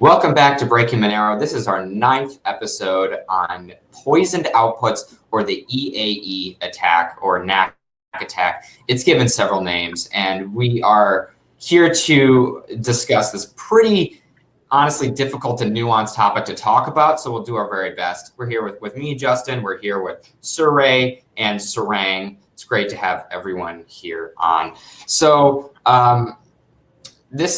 Welcome back to Breaking Monero. This is our 9th episode on poisoned outputs, or the EAE attack or NAC attack. It's given several names, and we are here to discuss this pretty, honestly, difficult and nuanced topic to talk about, so we'll do our very best. We're here with me, Justin. We're here with 𝐎𝐵 and 𝐸𝐸. It's great to have everyone here on. So this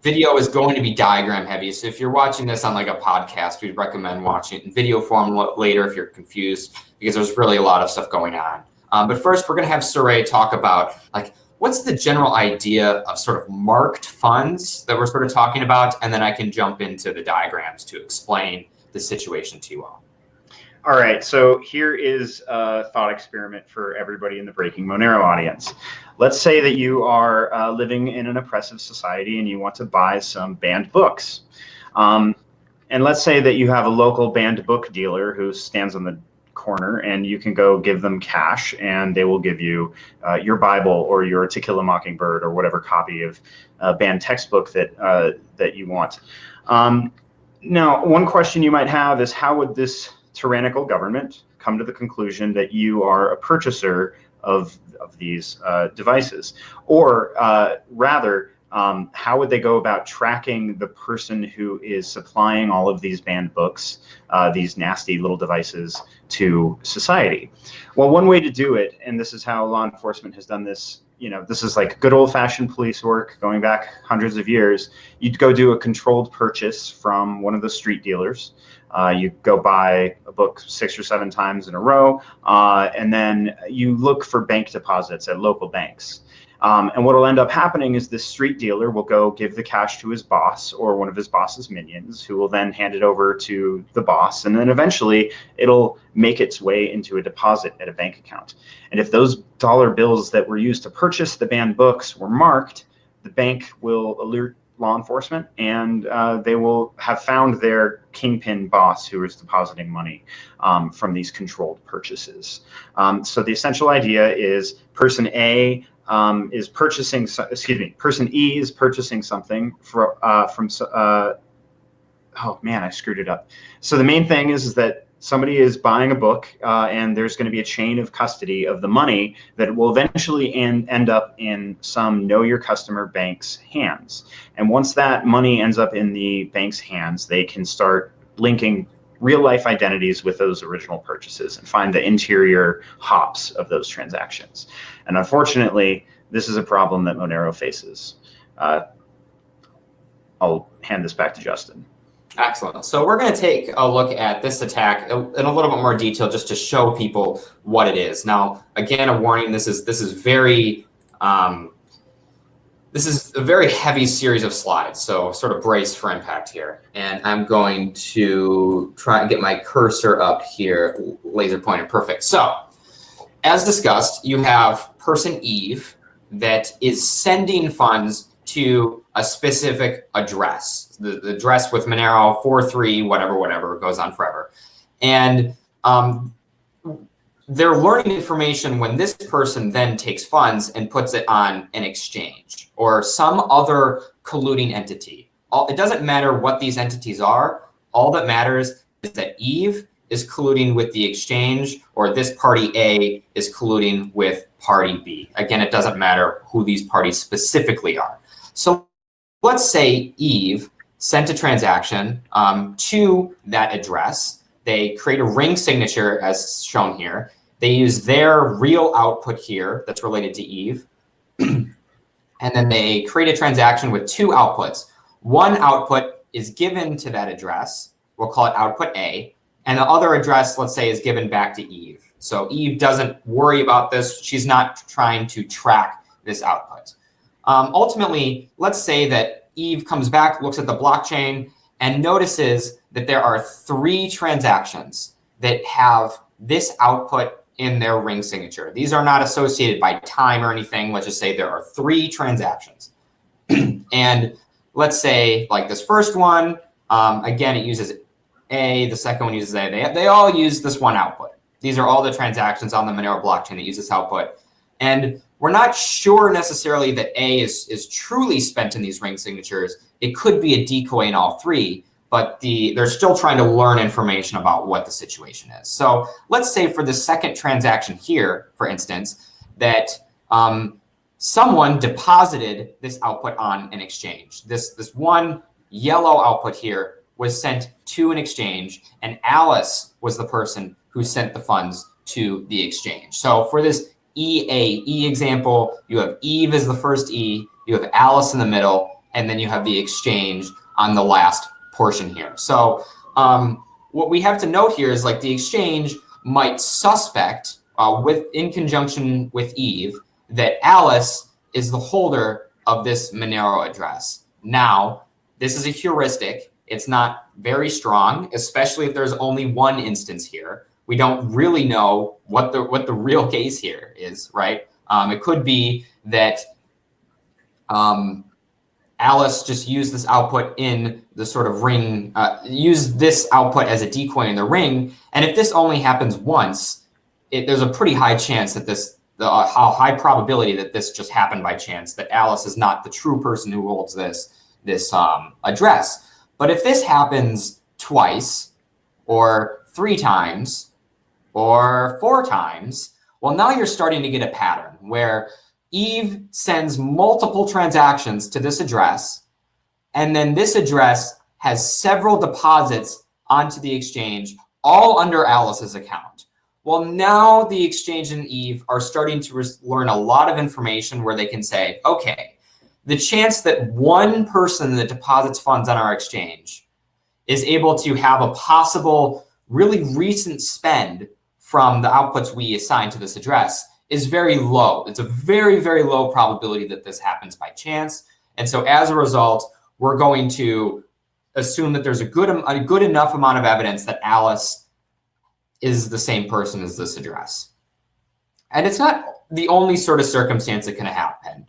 video is going to be diagram heavy. So if you're watching this on like a podcast, we'd recommend watching it in video form later if you're confused, because there's really a lot of stuff going on. But first, we're going to have 𝐸𝐸 talk about like what's the general idea of sort of marked funds that we're sort of talking about, and then I can jump into the diagrams to explain the situation to you all. All right, so here is a thought experiment for everybody in the Breaking Monero audience. Let's say that you are living in an oppressive society and you want to buy some banned books. And let's say that you have a local banned book dealer who stands on the corner, and you can go give them cash and they will give you your Bible or your 𝐻𝐵𝐢𝐠𝐢𝐽 or whatever copy of banned textbook that you want. Now, one question you might have is, how would this tyrannical government come to the conclusion that you are a purchaser of these devices? Or rather, how would they go about tracking the person who is supplying all of these banned books, these nasty little devices, to society? Well, one way to do it, and this is how law enforcement has done this, this is like good old-fashioned police work going back hundreds of years. You'd go do a controlled purchase from one of the street dealers. You go buy a book 6 or 7 times in a row, and then you look for bank deposits at local banks. And what will end up happening is this street dealer will go give the cash to his boss or one of his boss's minions, who will then hand it over to the boss. And then eventually it'll make its way into a deposit at a bank account. And if those dollar bills that were used to purchase the banned books were marked, the bank will alert law enforcement, and they will have found their kingpin boss who is depositing money from these controlled purchases. So the essential idea is person A is purchasing, person E is purchasing something from, oh man, I screwed it up. So the main thing is that somebody is buying a book, and there's going to be a chain of custody of the money that will eventually end up in some know your customer bank's hands. And once that money ends up in the bank's hands, they can start linking real life identities with those original purchases and find the interior hops of those transactions. And unfortunately, this is a problem that Monero faces. I'll hand this back to Justin. Excellent. So we're going to take a look at this attack in a little bit more detail, just to show people what it is. Now, again, a warning: this is a very heavy series of slides, so sort of brace for impact here. And I'm going to try and get my cursor up here, laser pointed, perfect. So, as discussed, you have person Eve that is sending funds to a specific address. The address with Monero 43 whatever goes on forever. And they're learning information when this person then takes funds and puts it on an exchange or some other colluding entity. It doesn't matter what these entities are. All that matters is that Eve is colluding with the exchange, or this party A is colluding with party B. Again, it doesn't matter who these parties specifically are. So let's say Eve sent a transaction to that address. They create a ring signature as shown here. They use their real output here that's related to Eve. And then they create a transaction with 2 outputs. One output is given to that address. We'll call it output A. And the other address, let's say, is given back to Eve. So Eve doesn't worry about this. She's not trying to track this output. Ultimately, let's say that Eve comes back, looks at the blockchain, and notices that there are 3 transactions that have this output in their ring signature. These are not associated by time or anything. Let's just say there are 3 transactions. And let's say, like this first one, again, it uses A. The second one uses A. They all use this one output. These are all the transactions on the Monero blockchain that use this output. And we're not sure necessarily that A is truly spent in these ring signatures. It could be a decoy in all three, but they're still trying to learn information about what the situation is. So let's say for the second transaction here, for instance, that someone deposited this output on an exchange. This one yellow output here was sent to an exchange, and Alice was the person who sent the funds to the exchange. So for this EAE example, you have Eve as the first E, you have Alice in the middle, and then you have the exchange on the last portion here. So what we have to note here is like the exchange might suspect in conjunction with Eve that Alice is the holder of this Monero address. Now, this is a heuristic. It's not very strong, especially if there's only one instance here. We don't really know what the real case here is, right? It could be that Alice just used this output in the sort of ring, used this output as a decoy in the ring. And if this only happens once, there's a pretty high chance that how high probability that this just happened by chance, that Alice is not the true person who holds this address. But if this happens twice or 3 times, or 4 times, well, now you're starting to get a pattern where Eve sends multiple transactions to this address, and then this address has several deposits onto the exchange, all under Alice's account. Well, now the exchange and Eve are starting to learn a lot of information where they can say, okay, the chance that one person that deposits funds on our exchange is able to have a possible really recent spend from the outputs we assign to this address is very low. It's a very, very low probability that this happens by chance. And so as a result, we're going to assume that there's a good enough amount of evidence that Alice is the same person as this address. And it's not the only sort of circumstance that can happen.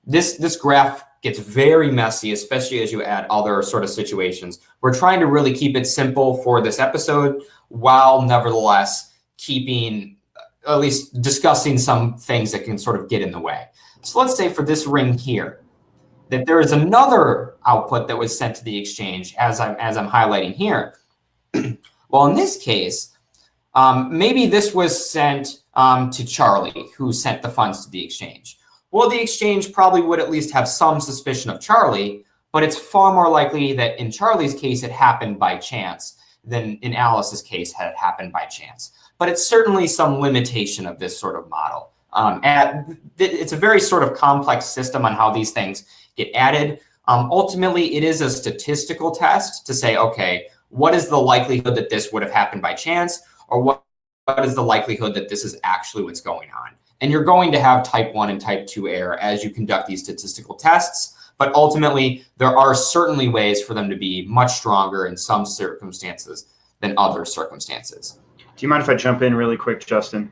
This graph gets very messy, especially as you add other sort of situations. We're trying to really keep it simple for this episode, while nevertheless keeping, at least discussing some things that can sort of get in the way. So let's say for this ring here, that there is another output that was sent to the exchange as I'm highlighting here. Well, in this case, maybe this was sent to Charlie, who sent the funds to the exchange. Well, the exchange probably would at least have some suspicion of Charlie, but it's far more likely that in Charlie's case, it happened by chance than in Alice's case had it happened by chance. But it's certainly some limitation of this sort of model. It's a very sort of complex system on how these things get added. Ultimately, it is a statistical test to say, okay, what is the likelihood that this would have happened by chance, or what is the likelihood that this is actually what's going on? And you're going to have type 1 and type 2 error as you conduct these statistical tests. But ultimately, there are certainly ways for them to be much stronger in some circumstances than other circumstances. Do you mind if I jump in really quick, Justin?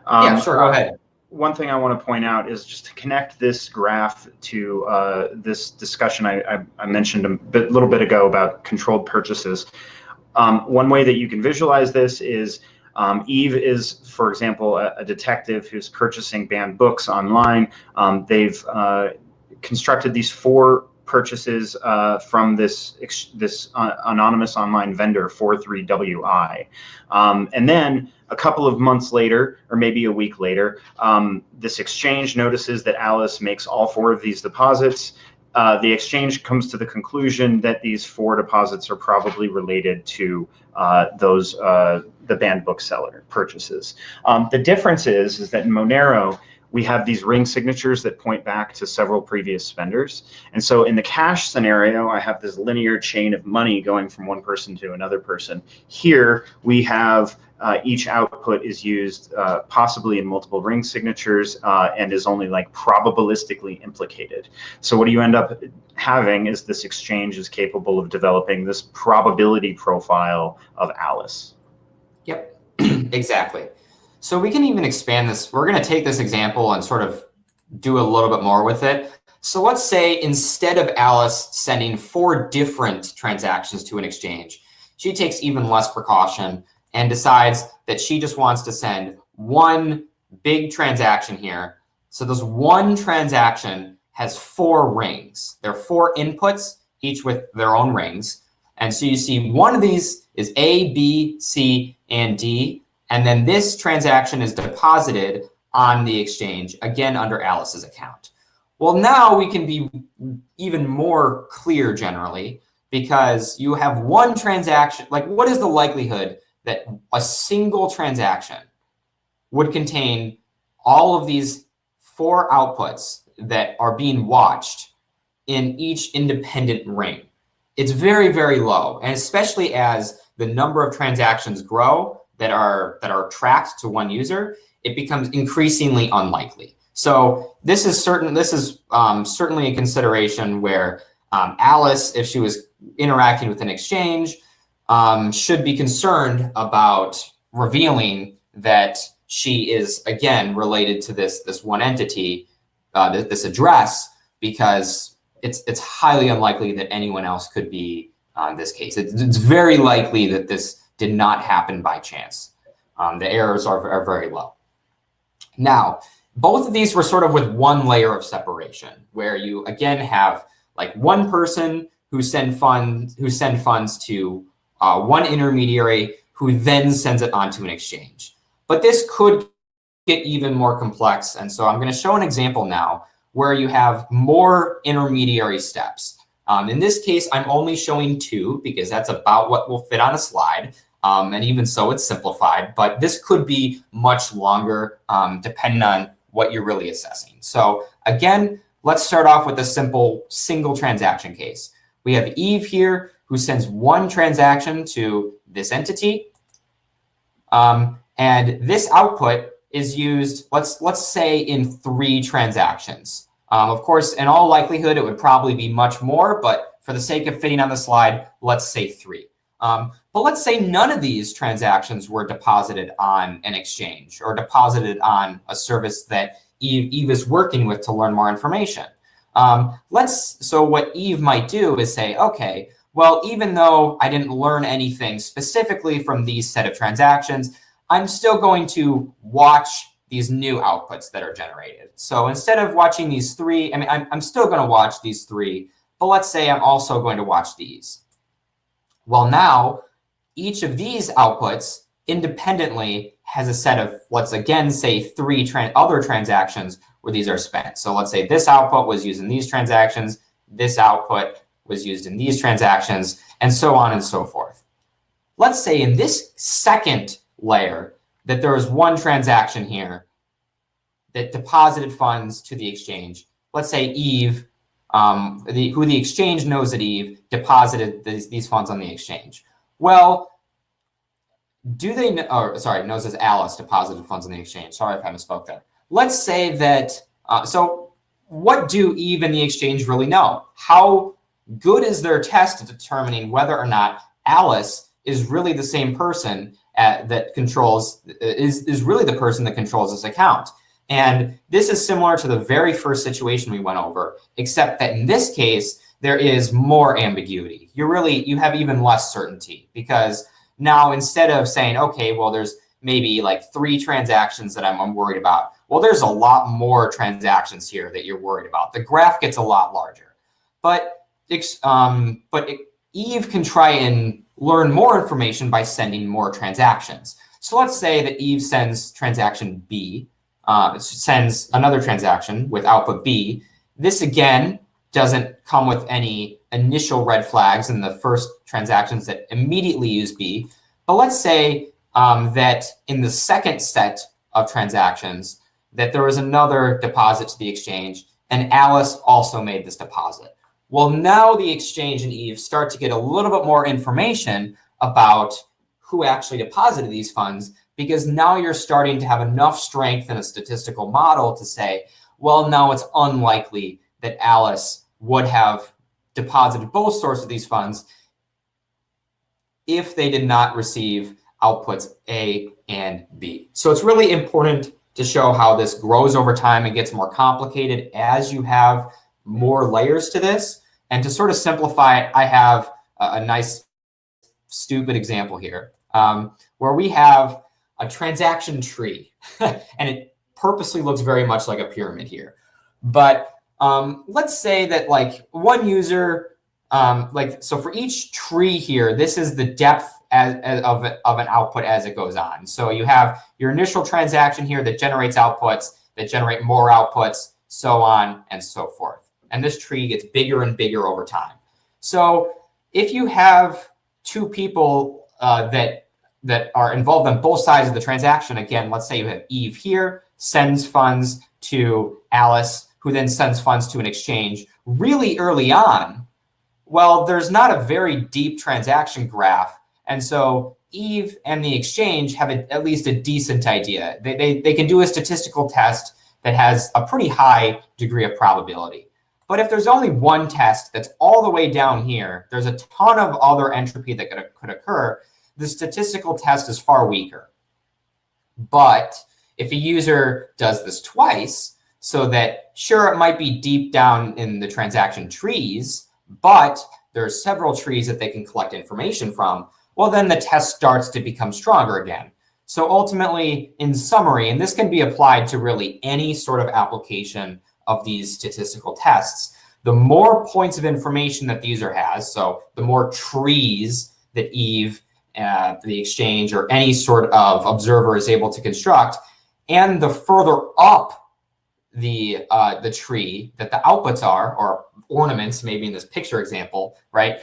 Yeah, sure, go ahead. One thing I want to point out is just to connect this graph to this discussion I mentioned a little bit ago about controlled purchases. One way that you can visualize this is Eve is, for example, a detective who's purchasing banned books online. They've constructed these 4 purchases from this anonymous online vendor, 43WI. And then a couple of months later, or maybe a week later, this exchange notices that Alice makes all 4 of these deposits. The exchange comes to the conclusion that these 4 deposits are probably related to the banned bookseller purchases. The difference is that in Monero, we have these ring signatures that point back to several previous spenders. And so in the cash scenario, I have this linear chain of money going from one person to another person. Here we have each output is used possibly in multiple ring signatures and is only like probabilistically implicated. So what you end up having is this exchange is capable of developing this probability profile of Alice. Yep, exactly. So we can even expand this. We're going to take this example and sort of do a little bit more with it. So let's say instead of Alice sending 4 different transactions to an exchange, she takes even less precaution and decides that she just wants to send one big transaction here So this one transaction has 4 rings. There are 4 inputs, each with their own rings. And so you see one of these is A, B, C, and D. And then this transaction is deposited on the exchange, again, under Alice's account. Well, now we can be even more clear generally, because you have one transaction. Like, what is the likelihood that a single transaction would contain all of these 4 outputs that are being watched in each independent ring? It's very, very low. And especially as the number of transactions grow that are tracked to one user, it becomes increasingly unlikely. So this is certainly a consideration where Alice, if she was interacting with an exchange, should be concerned about revealing that she is, again, related to this one entity, this address, because it's highly unlikely that anyone else could be this case. It's very likely that this did not happen by chance. The errors are very low. Now, both of these were sort of with one layer of separation, where you again have like one person who send funds to one intermediary who then sends it onto an exchange. But this could get even more complex, and so I'm going to show an example now where you have more intermediary steps. In this case, I'm only showing 2 because that's about what will fit on a slide. And even so, it's simplified, but this could be much longer depending on what you're really assessing. So again, let's start off with a simple single transaction case. We have Eve here who sends one transaction to this entity. And this output is used, let's say, in 3 transactions. Of course, in all likelihood, it would probably be much more, but for the sake of fitting on the slide, let's say 3. But let's say none of these transactions were deposited on an exchange or deposited on a service that Eve is working with to learn more information. So what Eve might do is say, okay, well, even though I didn't learn anything specifically from these set of transactions, I'm still going to watch these new outputs that are generated. So instead of watching these 3, I mean, I'm still going to watch these 3, but let's say I'm also going to watch these. Well, now each of these outputs independently has a set of, let's again say 3 other transactions where these are spent. So let's say this output was used in these transactions, this output was used in these transactions, and so on and so forth. Let's say in this second layer that there is one transaction here that deposited funds to the exchange. Let's say Eve, who the exchange knows that Eve deposited these funds on the exchange. Well, do they know, or sorry, knows as Alice deposited funds on the exchange. Sorry if I misspoke there. Let's say that, so what do Eve and the exchange really know? How good is their test at determining whether or not Alice is really the same person that controls, is really the person that controls this account? And this is similar to the very first situation we went over, except that in this case, there is more ambiguity. You have even less certainty, because now instead of saying, okay, well, there's maybe like 3 transactions that I'm worried about, well, there's a lot more transactions here that you're worried about. The graph gets a lot larger. But Eve can try and learn more information by sending more transactions. So let's say that Eve sends transaction B, sends another transaction with output B. This, again, doesn't come with any initial red flags in the first transactions that immediately use B. But let's say that in the second set of transactions that there was another deposit to the exchange, and Alice also made this deposit. Well, now the exchange and Eve start to get a little bit more information about who actually deposited these funds, because now you're starting to have enough strength in a statistical model to say, well, now it's unlikely that Alice would have deposited both sources of these funds if they did not receive outputs A and B. So it's really important to show how this grows over time and gets more complicated as you have more layers to this. And to sort of simplify it, I have a nice stupid example here where we have a transaction tree. And it purposely looks very much like a pyramid here. But let's say that like one user, so for each tree here, this is the depth of an output as it goes on. So you have your initial transaction here that generates outputs, that generate more outputs, so on and so forth. And this tree gets bigger and bigger over time. So if you have two people that are involved on both sides of the transaction, again, let's say you have Eve here, sends funds to Alice, who then sends funds to an exchange really early on. Well, there's not a very deep transaction graph. And so Eve and the exchange have at least a decent idea. They can do a statistical test that has a pretty high degree of probability. But if there's only one test that's all the way down here, there's a ton of other entropy that could occur. The statistical test is far weaker. But if a user does this twice, so that sure, it might be deep down in the transaction trees, but there are several trees that they can collect information from, well, then the test starts to become stronger again. So ultimately, in summary, and this can be applied to really any sort of application of these statistical tests, the more points of information that the user has, so the more trees that Eve, the exchange, or any sort of observer is able to construct, and the further up the tree that the outputs are, or ornaments, maybe in this picture example, right,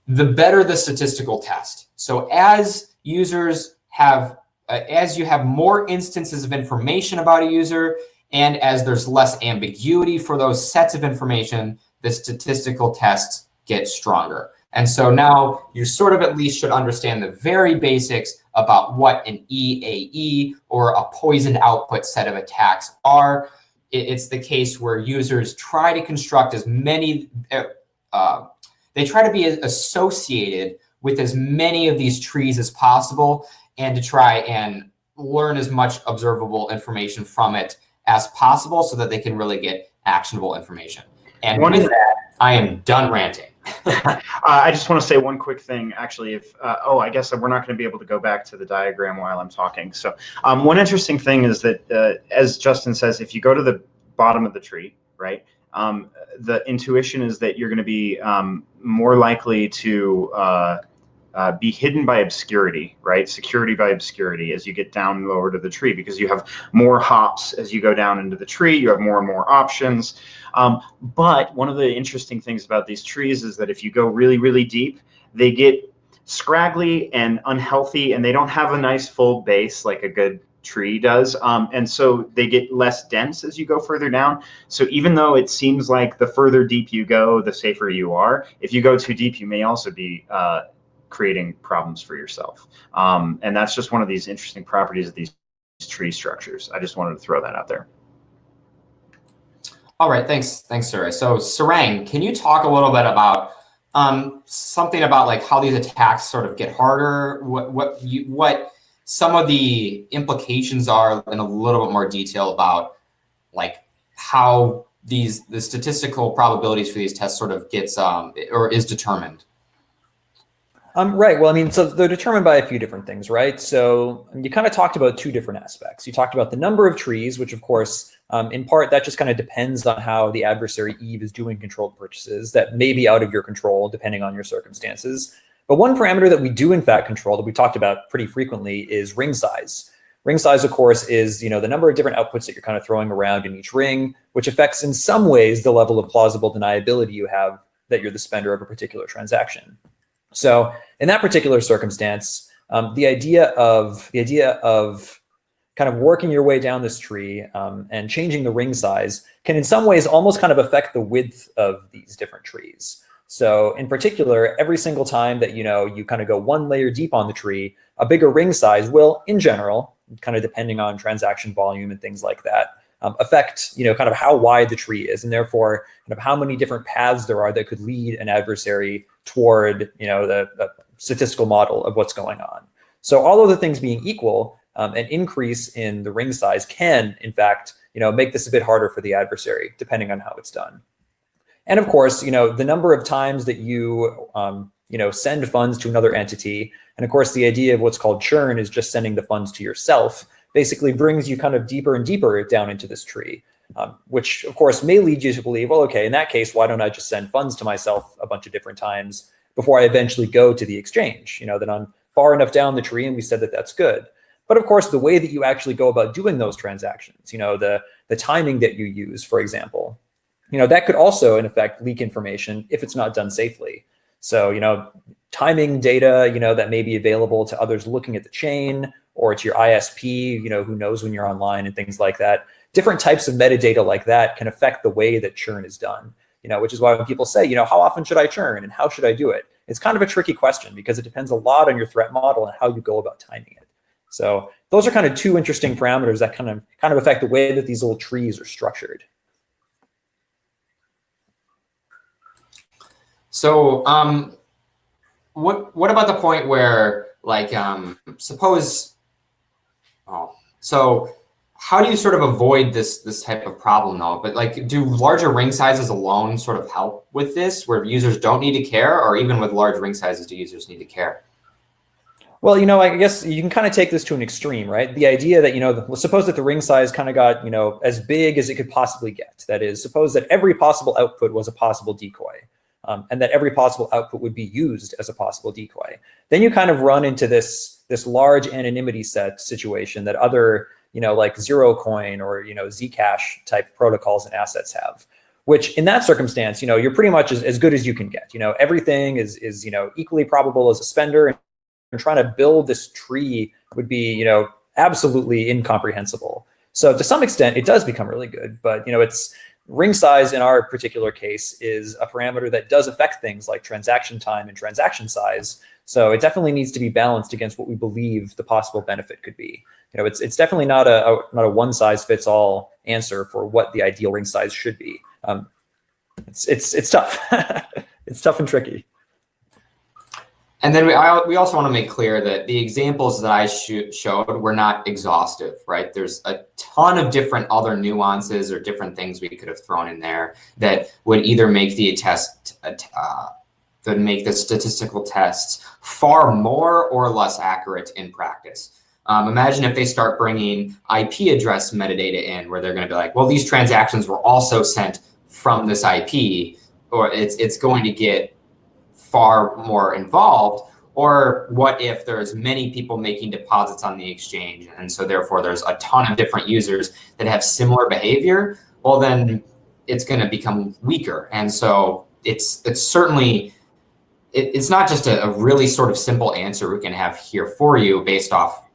the better the statistical test. So as users have, as you have more instances of information about a user, and as there's less ambiguity for those sets of information, the statistical tests get stronger. And so now you sort of at least should understand the very basics about what an EAE or a poisoned output set of attacks are. It's the case where users try to construct as many, they try to be associated with as many of these trees as possible, and to try and learn as much observable information from it as possible so that they can really get actionable information. And with that, I am done ranting. I just want to say one quick thing, actually. If I guess we're not going to be able to go back to the diagram while I'm talking. So one interesting thing is that, as Justin says, if you go to the bottom of the tree, right, the intuition is that you're going to be more likely to be hidden by obscurity, right? Security by obscurity as you get down lower to the tree, because you have more hops as you go down into the tree. You have more and more options. But one of the interesting things about these trees is that if you go really, really deep, they get scraggly and unhealthy, and they don't have a nice full base like a good tree does. And so they get less dense as you go further down. So even though it seems like the further deep you go, the safer you are, if you go too deep, you may also be creating problems for yourself. And that's just one of these interesting properties of these tree structures. I just wanted to throw that out there. All right, thanks, Surya. So Sarang, can you talk a little bit about something about like how these attacks sort of get harder, what some of the implications are in a little bit more detail about like how the statistical probabilities for these tests sort of gets or is determined? Right. Well, I mean, so they're determined by a few different things, right? So you kind of talked about two different aspects. You talked about the number of trees, which of course, in part, that just kind of depends on how the adversary Eve is doing controlled purchases that may be out of your control depending on your circumstances. But one parameter that we do in fact control that we talked about pretty frequently is ring size. Ring size, of course, is the number of different outputs that you're kind of throwing around in each ring, which affects in some ways the level of plausible deniability you have that you're the spender of a particular transaction. So in that particular circumstance, the idea of kind of working your way down this tree and changing the ring size can in some ways almost kind of affect the width of these different trees. So in particular, every single time that you kind of go one layer deep on the tree, a bigger ring size will, in general, kind of depending on transaction volume and things like that, affect kind of how wide the tree is, and therefore kind of how many different paths there are that could lead an adversary toward the statistical model of what's going on. So all other things being equal, an increase in the ring size can, in fact, make this a bit harder for the adversary, depending on how it's done. And of course, the number of times that you send funds to another entity, and of course, the idea of what's called churn is just sending the funds to yourself. basically brings you kind of deeper and deeper down into this tree, which of course may lead you to believe, well, okay, in that case, why don't I just send funds to myself a bunch of different times before I eventually go to the exchange? Then I'm far enough down the tree, and we said that that's good. But of course, the way that you actually go about doing those transactions, the timing that you use, for example, that could also, in effect, leak information if it's not done safely. So, timing data, that may be available to others looking at the chain, or to your ISP, who knows when you're online and things like that. Different types of metadata like that can affect the way that churn is done, which is why when people say, how often should I churn and how should I do it? It's kind of a tricky question because it depends a lot on your threat model and how you go about timing it. So those are kind of two interesting parameters that kind of affect the way that these little trees are structured. So what about the point where, like, suppose, so how do you sort of avoid this type of problem though? But like, do larger ring sizes alone sort of help with this, where users don't need to care, or even with large ring sizes, do users need to care? Well, I guess you can kind of take this to an extreme, right? The idea that, suppose that the ring size kind of got, as big as it could possibly get. That is, suppose that every possible output was a possible decoy, and that every possible output would be used as a possible decoy. Then you kind of run into this large anonymity set situation that other, like Zerocoin or, Zcash type protocols and assets have, which in that circumstance, you're pretty much as good as you can get. Everything is equally probable as a spender. And trying to build this tree would be, absolutely incomprehensible. So to some extent, it does become really good. But, it's ring size in our particular case is a parameter that does affect things like transaction time and transaction size. So it definitely needs to be balanced against what we believe the possible benefit could be. It's definitely not a one size fits all answer for what the ideal ring size should be. It's tough. It's tough and tricky. And then we also want to make clear that the examples that I showed were not exhaustive, right? There's a ton of different other nuances or different things we could have thrown in there that would either make the statistical tests far more or less accurate in practice. Imagine if they start bringing IP address metadata in, where they're going to be like, well, these transactions were also sent from this IP, or it's going to get far more involved. Or what if there's many people making deposits on the exchange, and so therefore there's a ton of different users that have similar behavior? Well, then it's going to become weaker. And so it's certainly, it's not just a really sort of simple answer we can have here for you based off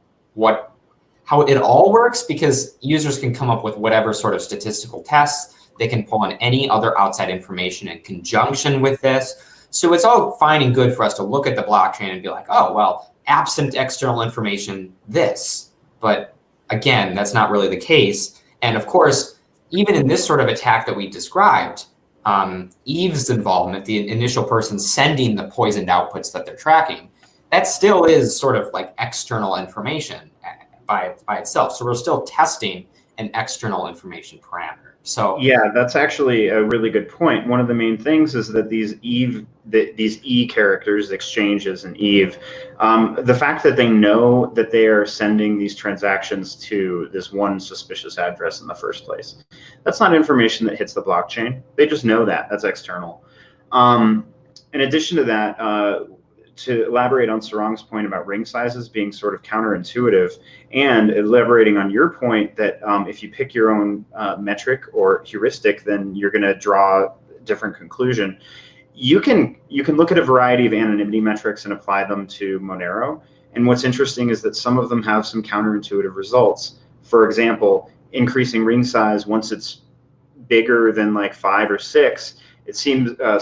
how it all works, because users can come up with whatever sort of statistical tests. They can pull in any other outside information in conjunction with this. So it's all fine and good for us to look at the blockchain and be like, oh, well, absent external information, this. But again, that's not really the case. And of course, even in this sort of attack that we described, Eve's involvement, the initial person sending the poisoned outputs that they're tracking, that still is sort of like external information by itself. So we're still testing an external information parameter. So yeah, that's actually a really good point. One of the main things is that these E characters, exchanges and Eve, the fact that they know that they are sending these transactions to this one suspicious address in the first place, that's not information that hits the blockchain. They just know that. That's external. In addition to that, to elaborate on Sarang's point about ring sizes being sort of counterintuitive, and elaborating on your point that if you pick your own metric or heuristic, then you're going to draw a different conclusion. You can look at a variety of anonymity metrics and apply them to Monero. And what's interesting is that some of them have some counterintuitive results. For example, increasing ring size once it's bigger than like 5 or 6, it seems, I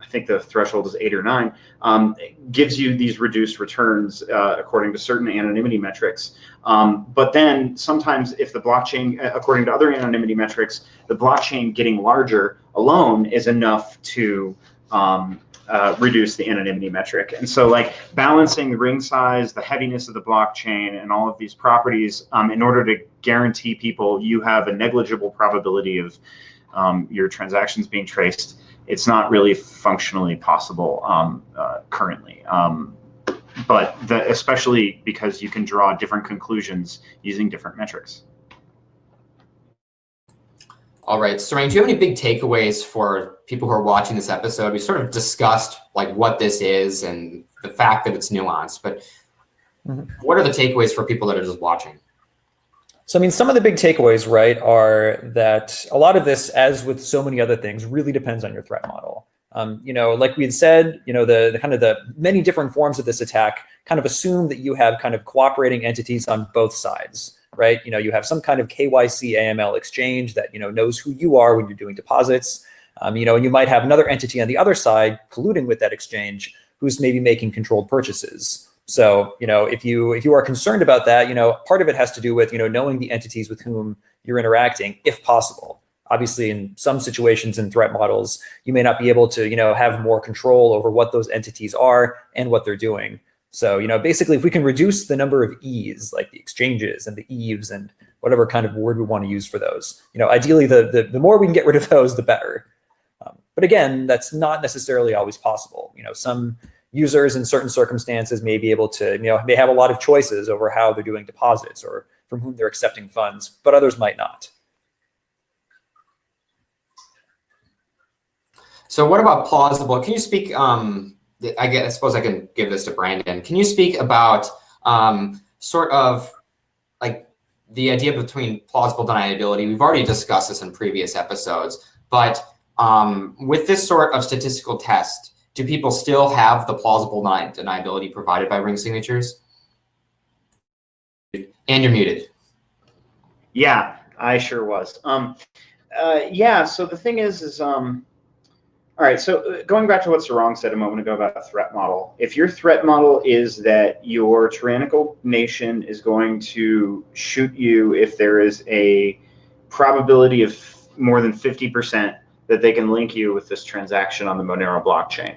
think the threshold is 8 or 9, gives you these reduced returns according to certain anonymity metrics. But then sometimes if the blockchain, according to other anonymity metrics, the blockchain getting larger alone is enough to reduce the anonymity metric. And so like balancing the ring size, the heaviness of the blockchain, and all of these properties in order to guarantee people you have a negligible probability of your transactions being traced, it's not really functionally possible currently. but especially because you can draw different conclusions using different metrics. All right, Sarang, do you have any big takeaways for people who are watching this episode? We sort of discussed like what this is and the fact that it's nuanced, but what are the takeaways for people that are just watching? So, I mean, some of the big takeaways, right, are that a lot of this, as with so many other things, really depends on your threat model. You know, like we had said, you know, the kind of the many different forms of this attack kind of assume that you have kind of cooperating entities on both sides, right? You know, you have some kind of KYC AML exchange that, you know, knows who you are when you're doing deposits. You know, and you might have another entity on the other side colluding with that exchange who's maybe making controlled purchases. So, you know, if you are concerned about that, you know, part of it has to do with, you know, knowing the entities with whom you're interacting, if possible. Obviously, in some situations in threat models, you may not be able to, you know, have more control over what those entities are and what they're doing. So, you know, basically, if we can reduce the number of E's, like the exchanges and the eaves and whatever kind of word we want to use for those, you know, ideally, the more we can get rid of those, the better. But again, that's not necessarily always possible. You know, some users in certain circumstances may be able to, you know, may have a lot of choices over how they're doing deposits or from whom they're accepting funds, but others might not. So what about plausible? Can you speak, I suppose I can give this to Brandon. Can you speak about sort of like the idea between plausible deniability? We've already discussed this in previous episodes, but with this sort of statistical test, do people still have the plausible deniability provided by ring signatures? And you're muted. Yeah, I sure was. Yeah, so the thing is all right, so going back to what Sarang said a moment ago about a threat model, if your threat model is that your tyrannical nation is going to shoot you if there is a probability of more than 50% that they can link you with this transaction on the Monero blockchain,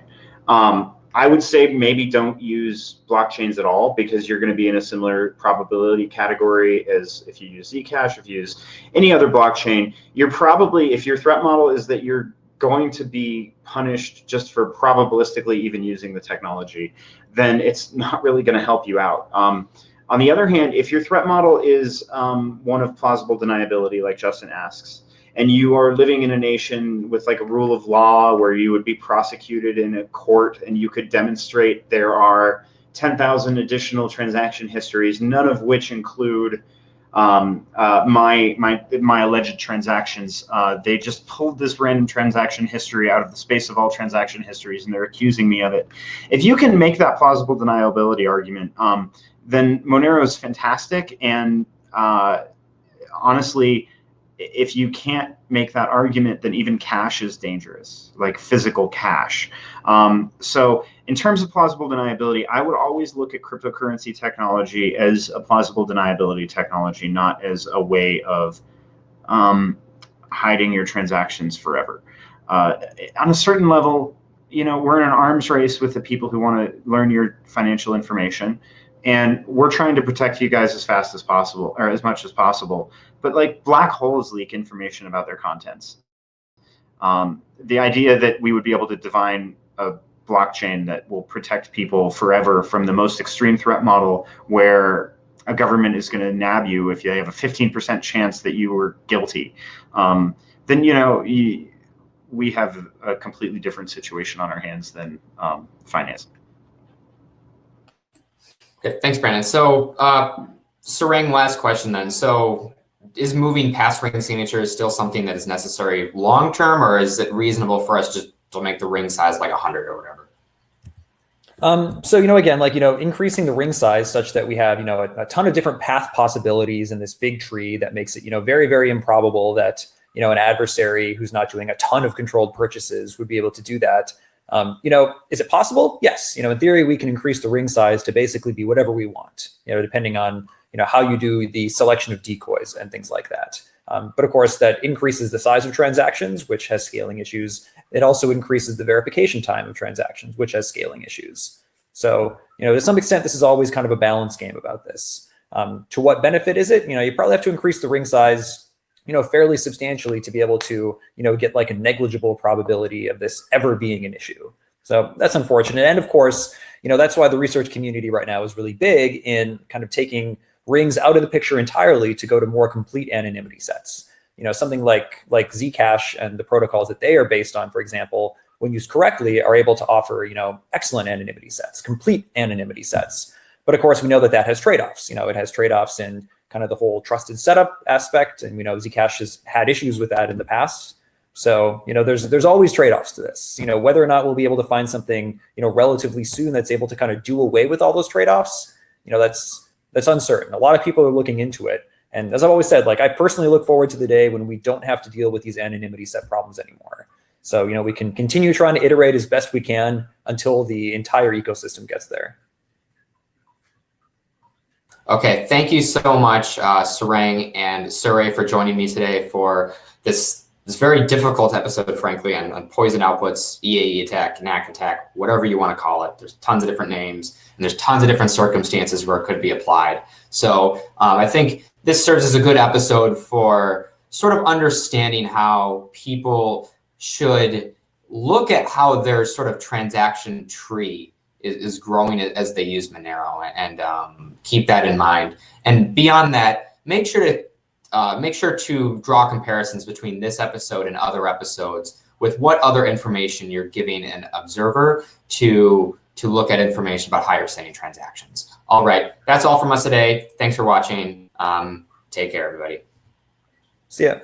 I would say maybe don't use blockchains at all, because you're going to be in a similar probability category as if you use Zcash, if you use any other blockchain. You're probably, if your threat model is that you're going to be punished just for probabilistically even using the technology, then it's not really going to help you out. On the other hand, if your threat model is one of plausible deniability, like Justin asks, and you are living in a nation with like a rule of law where you would be prosecuted in a court and you could demonstrate there are 10,000 additional transaction histories, none of which include my alleged transactions. They just pulled this random transaction history out of the space of all transaction histories, and they're accusing me of it. If you can make that plausible deniability argument, then Monero is fantastic. And honestly, if you can't make that argument, then even cash is dangerous, like physical cash. So in terms of plausible deniability, I would always look at cryptocurrency technology as a plausible deniability technology, not as a way of hiding your transactions forever. On a certain level, you know, we're in an arms race with the people who want to learn your financial information, and we're trying to protect you guys as fast as possible, or as much as possible. But like, black holes leak information about their contents. The idea that we would be able to define a blockchain that will protect people forever from the most extreme threat model, where a government is going to nab you if you have a 15% chance that you were guilty, then, you know, we have a completely different situation on our hands than finance. Okay, thanks, Brandon. So Sarang, last question then. So is moving past ring signatures still something that is necessary long-term, or is it reasonable for us just to make the ring size like 100 or whatever? So, you know, again, like, you know, increasing the ring size such that we have, you know, a ton of different path possibilities in this big tree that makes it, you know, very, very improbable that, you know, an adversary who's not doing a ton of controlled purchases would be able to do that. You know, is it possible? Yes. You know, in theory, we can increase the ring size to basically be whatever we want, you know, depending on, you know, how you do the selection of decoys and things like that. But of course, that increases the size of transactions, which has scaling issues. It also increases the verification time of transactions, which has scaling issues. So, you know, to some extent, this is always kind of a balance game about this. To what benefit is it? You know, you probably have to increase the ring size, you know, fairly substantially to be able to, you know, get like a negligible probability of this ever being an issue. So that's unfortunate. And of course, that's why the research community right now is really big in kind of taking rings out of the picture entirely to go to more complete anonymity sets. Something like Zcash and the protocols that they are based on, for example, when used correctly, are able to offer, excellent anonymity sets, complete anonymity sets. But of course, we know that has trade-offs. It has trade-offs in kind of the whole trusted setup aspect. And we know Zcash has had issues with that in the past. So, there's always trade-offs to this. Whether or not we'll be able to find something, relatively soon that's able to kind of do away with all those trade-offs, that's uncertain. A lot of people are looking into it. And as I've always said, I personally look forward to the day when we don't have to deal with these anonymity set problems anymore. So, we can continue trying to iterate as best we can until the entire ecosystem gets there. Okay, thank you so much, Sarang and Surrey, for joining me today for this very difficult episode, frankly, on poison outputs, EAE attack, NAC attack, whatever you want to call it. There's tons of different names, and there's tons of different circumstances where it could be applied. So I think this serves as a good episode for sort of understanding how people should look at how their sort of transaction tree is growing as they use Monero, and keep that in mind. And beyond that, make sure to draw comparisons between this episode and other episodes with what other information you're giving an observer to look at information about higher setting transactions. All right, that's all from us today. Thanks for watching. Take care, everybody. See ya.